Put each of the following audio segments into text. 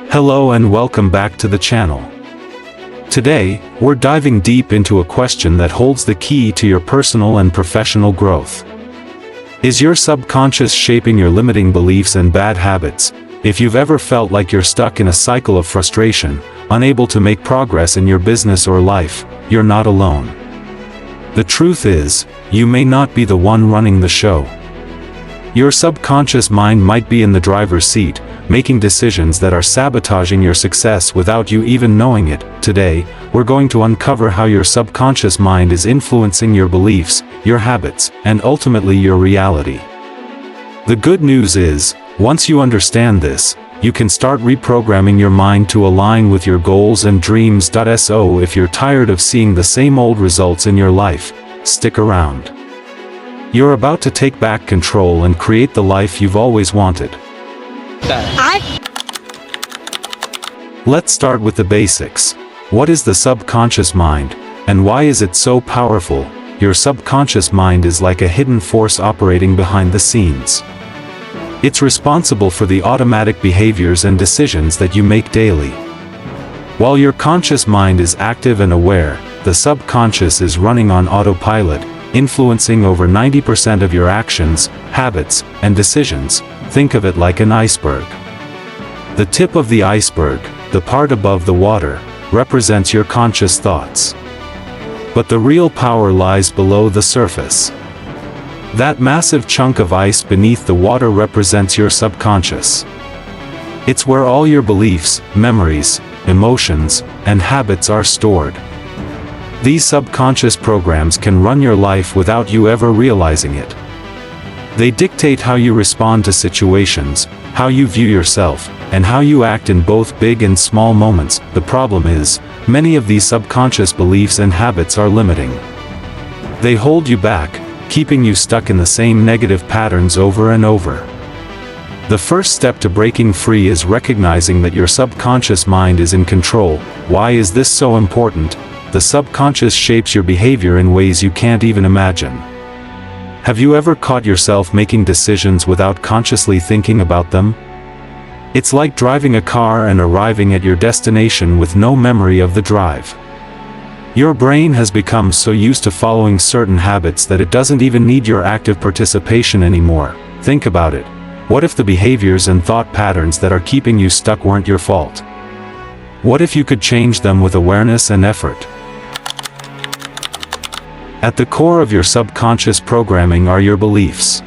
Hello and welcome back to the channel. Today, we're diving deep into a question that holds the key to your personal and professional growth. Is your subconscious shaping your limiting beliefs and bad habits? If you've ever felt like you're stuck in a cycle of frustration, unable to make progress in your business or life, you're not alone. The truth is, you may not be the one running the show. Your subconscious mind might be in the driver's seat, making decisions that are sabotaging your success without you even knowing it. Today, we're going to uncover how your subconscious mind is influencing your beliefs, your habits, and ultimately your reality. The good news is, once you understand this, you can start reprogramming your mind to align with your goals and dreams. So if you're tired of seeing the same old results in your life, stick around. You're about to take back control and create the life you've always wanted. Let's start with the basics. What is the subconscious mind, and why is it so powerful? Your subconscious mind is like a hidden force operating behind the scenes. It's responsible for the automatic behaviors and decisions that you make daily. While your conscious mind is active and aware, the subconscious is running on autopilot, influencing over 90% of your actions, habits, and decisions. Think of it like an iceberg. The tip of the iceberg, the part above the water, represents your conscious thoughts. But the real power lies below the surface. That massive chunk of ice beneath the water represents your subconscious. It's where all your beliefs, memories, emotions, and habits are stored. These subconscious programs can run your life without you ever realizing it. They dictate how you respond to situations, how you view yourself, and how you act in both big and small moments. The problem is, many of these subconscious beliefs and habits are limiting. They hold you back, keeping you stuck in the same negative patterns over and over. The first step to breaking free is recognizing that your subconscious mind is in control. Why is this so important? The subconscious shapes your behavior in ways you can't even imagine. Have you ever caught yourself making decisions without consciously thinking about them? It's like driving a car and arriving at your destination with no memory of the drive. Your brain has become so used to following certain habits that it doesn't even need your active participation anymore. Think about it. What if the behaviors and thought patterns that are keeping you stuck weren't your fault? What if you could change them with awareness and effort? At the core of your subconscious programming are your beliefs.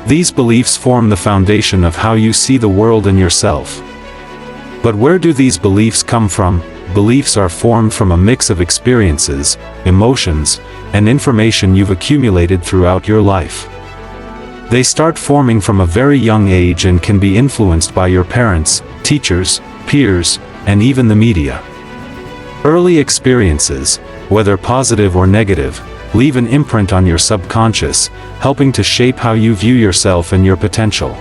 These beliefs form the foundation of how you see the world and yourself. But where do these beliefs come from? Beliefs are formed from a mix of experiences, emotions, and information you've accumulated throughout your life. They start forming from a very young age and can be influenced by your parents, teachers, peers, and even the media. Early experiences, whether positive or negative, leave an imprint on your subconscious, helping to shape how you view yourself and your potential.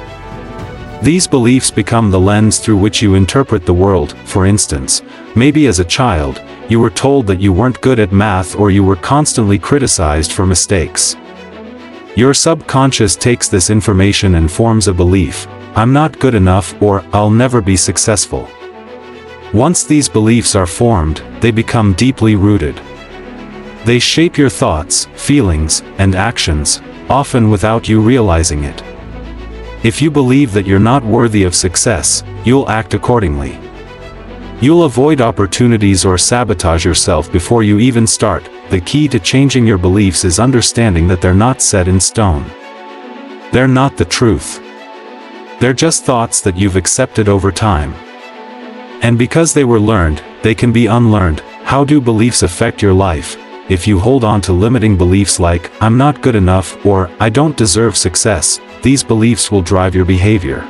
These beliefs become the lens through which you interpret the world. For instance, maybe as a child, you were told that you weren't good at math or you were constantly criticized for mistakes. Your subconscious takes this information and forms a belief: I'm not good enough, or I'll never be successful. Once these beliefs are formed, they become deeply rooted. They shape your thoughts, feelings, and actions, often without you realizing it. If you believe that you're not worthy of success, you'll act accordingly. You'll avoid opportunities or sabotage yourself before you even start. The key to changing your beliefs is understanding that they're not set in stone. They're not the truth. They're just thoughts that you've accepted over time. And because they were learned, they can be unlearned. How do beliefs affect your life? If you hold on to limiting beliefs like, I'm not good enough, or I don't deserve success, these beliefs will drive your behavior.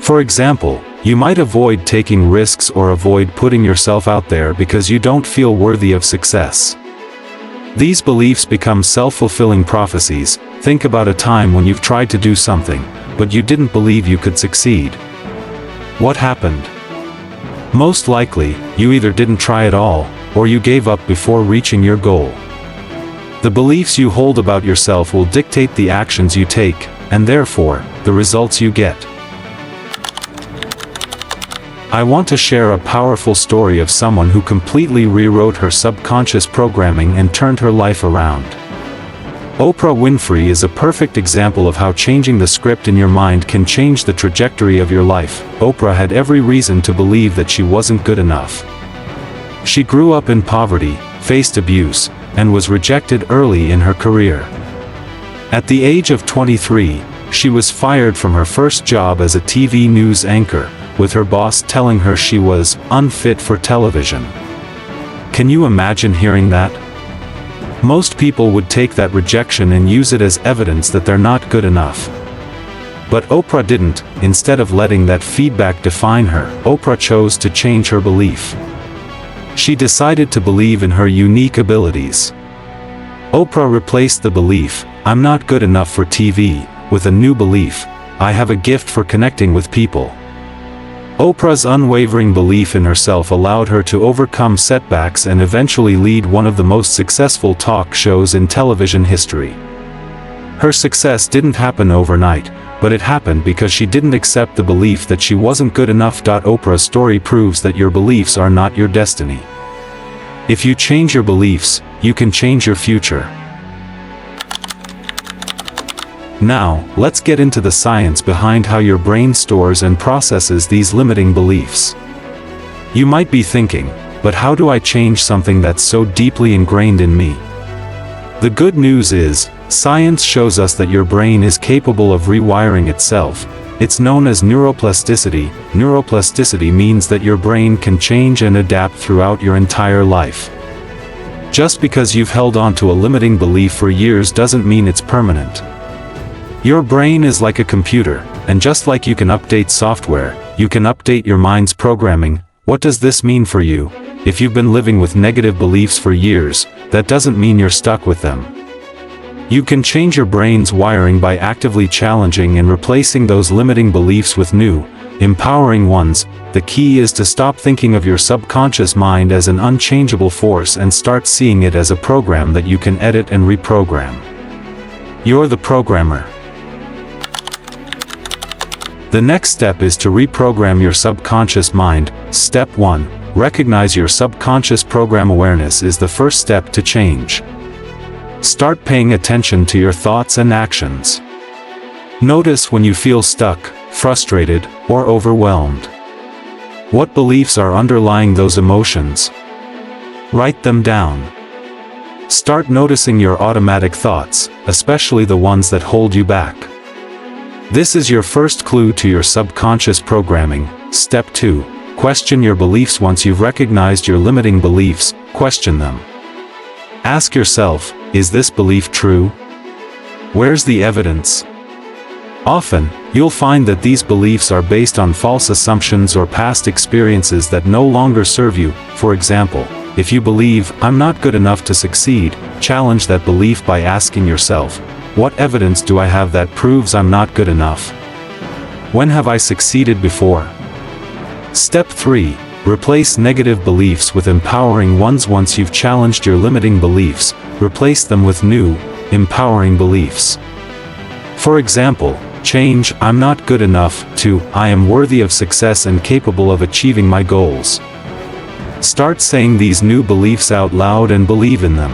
For example, you might avoid taking risks or avoid putting yourself out there because you don't feel worthy of success. These beliefs become self-fulfilling prophecies. Think about a time when you've tried to do something, but you didn't believe you could succeed. What happened? Most likely, you either didn't try at all, or you gave up before reaching your goal. The beliefs you hold about yourself will dictate the actions you take, and therefore, the results you get. I want to share a powerful story of someone who completely rewrote her subconscious programming and turned her life around. Oprah Winfrey is a perfect example of how changing the script in your mind can change the trajectory of your life. Oprah had every reason to believe that she wasn't good enough. She grew up in poverty, faced abuse, and was rejected early in her career. At the age of 23, she was fired from her first job as a TV news anchor, with her boss telling her she was unfit for television. Can you imagine hearing that? Most people would take that rejection and use it as evidence that they're not good enough. But Oprah didn't. Instead of letting that feedback define her, Oprah chose to change her belief. She decided to believe in her unique abilities. Oprah replaced the belief, "I'm not good enough for TV," with a new belief, "I have a gift for connecting with people." Oprah's unwavering belief in herself allowed her to overcome setbacks and eventually lead one of the most successful talk shows in television history. Her success didn't happen overnight, but it happened because she didn't accept the belief that she wasn't good enough. Oprah's story proves that your beliefs are not your destiny. If you change your beliefs, you can change your future. Now, let's get into the science behind how your brain stores and processes these limiting beliefs. You might be thinking, but how do I change something that's so deeply ingrained in me? The good news is, science shows us that your brain is capable of rewiring itself. It's known as neuroplasticity. Neuroplasticity means that your brain can change and adapt throughout your entire life. Just because you've held on to a limiting belief for years doesn't mean it's permanent. Your brain is like a computer, and just like you can update software, you can update your mind's programming. What does this mean for you? If you've been living with negative beliefs for years, that doesn't mean you're stuck with them. You can change your brain's wiring by actively challenging and replacing those limiting beliefs with new, empowering ones. The key is to stop thinking of your subconscious mind as an unchangeable force and start seeing it as a program that you can edit and reprogram. You're the programmer. The next step is to reprogram your subconscious mind. Step 1. Recognize your subconscious program. Awareness is the first step to change. Start paying attention to your thoughts and actions. Notice when you feel stuck, frustrated, or overwhelmed. What beliefs are underlying those emotions? Write them down. Start noticing your automatic thoughts, especially the ones that hold you back. This is your first clue to your subconscious programming. Step 2. Question your beliefs. Once you've recognized your limiting beliefs, question them. Ask yourself, is this belief true? Where's the evidence? Often, you'll find that these beliefs are based on false assumptions or past experiences that no longer serve you. For example, if you believe, "I'm not good enough to succeed," challenge that belief by asking yourself, what evidence do I have that proves I'm not good enough? When have I succeeded before? Step 3. Replace negative beliefs with empowering ones. Once you've challenged your limiting beliefs, replace them with new, empowering beliefs. For example, change "I'm not good enough" to "I am worthy of success and capable of achieving my goals." Start saying these new beliefs out loud and believe in them.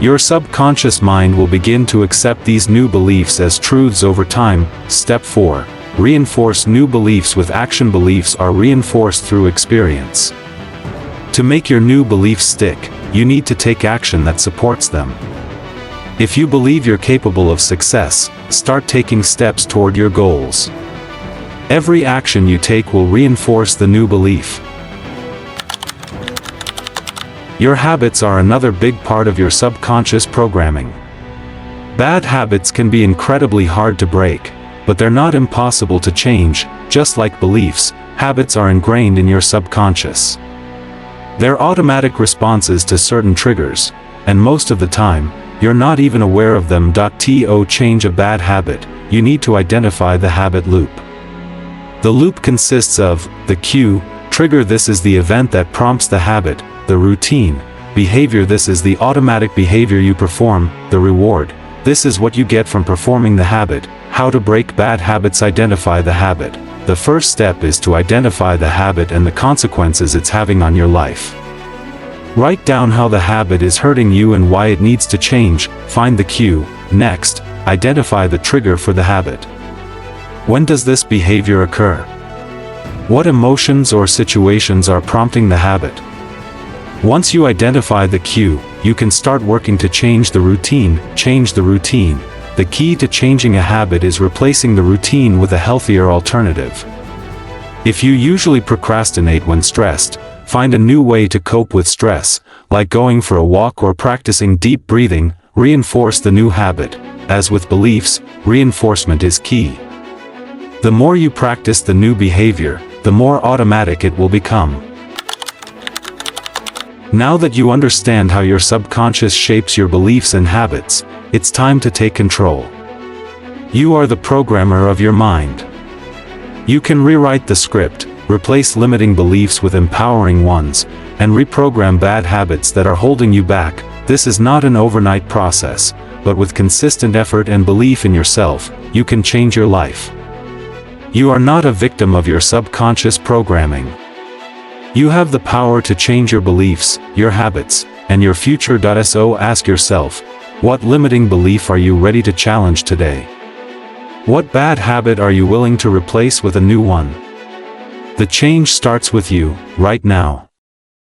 Your subconscious mind will begin to accept these new beliefs as truths over time. Step 4. Reinforce new beliefs with action. Beliefs are reinforced through experience. To make your new beliefs stick, you need to take action that supports them. If you believe you're capable of success, start taking steps toward your goals. Every action you take will reinforce the new belief. Your habits are another big part of your subconscious programming. Bad habits can be incredibly hard to break, but they're not impossible to change. Just like beliefs, habits are ingrained in your subconscious. They're automatic responses to certain triggers, and most of the time, you're not even aware of them. To change a bad habit, you need to identify the habit loop. The loop consists of the cue, trigger. This is the event that prompts the habit. The routine, behavior. This is the automatic behavior you perform. The reward, this is what you get from performing the habit. How to break bad habits. Identify the habit. the first step is to identify the habit and the consequences it's having on your life. Write down how the habit is hurting you and why it needs to change. Find the cue. Next, identify the trigger for the habit. When does this behavior occur? What emotions or situations are prompting the habit? Once you identify the cue, you can start working to change the routine. Change the routine. The key to changing a habit is replacing the routine with a healthier alternative. If you usually procrastinate when stressed, find a new way to cope with stress, like going for a walk or practicing deep breathing. Reinforce the new habit. As with beliefs, reinforcement is key. The more you practice the new behavior, the more automatic it will become. Now that you understand how your subconscious shapes your beliefs and habits, it's time to take control. You are the programmer of your mind. You can rewrite the script, replace limiting beliefs with empowering ones, and reprogram bad habits that are holding you back. This is not an overnight process, but with consistent effort and belief in yourself, you can change your life. You are not a victim of your subconscious programming. You have the power to change your beliefs, your habits, and your future. So ask yourself, what limiting belief are you ready to challenge today? What bad habit are you willing to replace with a new one? The change starts with you, right now.